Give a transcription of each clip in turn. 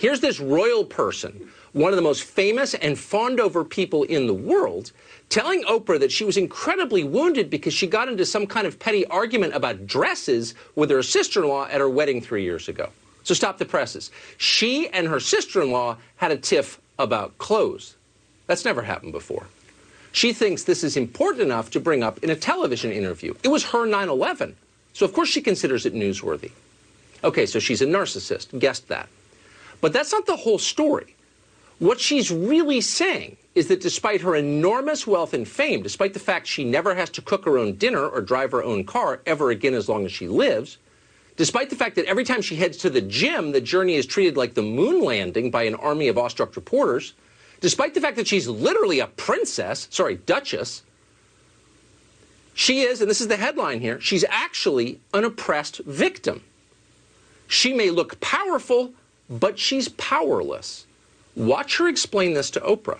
Here's this royal person, one of the most famous and fawned-over people in the world, telling Oprah that she was incredibly wounded because she got into some kind of petty argument about dresses with her sister-in-law at her wedding 3 years ago. So stop the presses. She and her sister-in-law had a tiff about clothes. That's never happened before. She thinks this is important enough to bring up in a television interview. It was her 9/11, so of course she considers it newsworthy. Okay, so she's a narcissist, guessed that. But that's not the whole story. What she's really saying is that despite her enormous wealth and fame, despite the fact she never has to cook her own dinner or drive her own car ever again as long as she lives, despite the fact that every time she heads to the gym, the journey is treated like the moon landing by an army of awestruck reporters, despite the fact that she's literally a princess, sorry, duchess, she is, and this is the headline here, she's actually an oppressed victim. She may look powerful, but she's powerless. Watch her explain this to Oprah.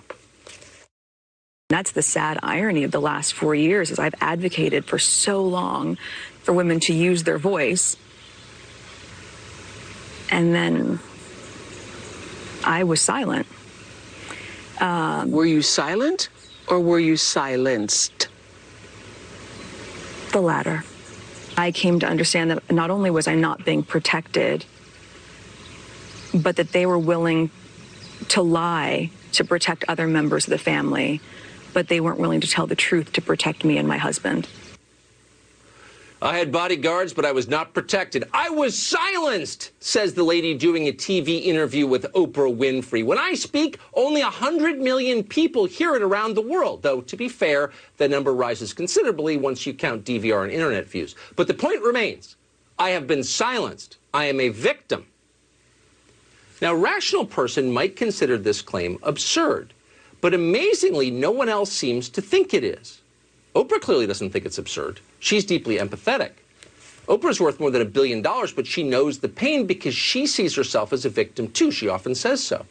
That's the sad irony of the last 4 years, is I've advocated for so long for women to use their voice. And then I was silent. Were you silent or were you silenced? The latter. I came to understand that not only was I not being protected, but that they were willing to lie to protect other members of the family, but they weren't willing to tell the truth to protect me and my husband. I had bodyguards, but I was not protected. I was silenced, says the lady doing a TV interview with Oprah Winfrey. When I speak, only 100 million people hear it around the world, though, to be fair, the number rises considerably once you count DVR and internet views. But the point remains, I have been silenced. I am a victim. Now, a rational person might consider this claim absurd, but amazingly, no one else seems to think it is. Oprah clearly doesn't think it's absurd. She's deeply empathetic. Oprah's worth more than $1 billion, but she knows the pain because she sees herself as a victim too. She often says so.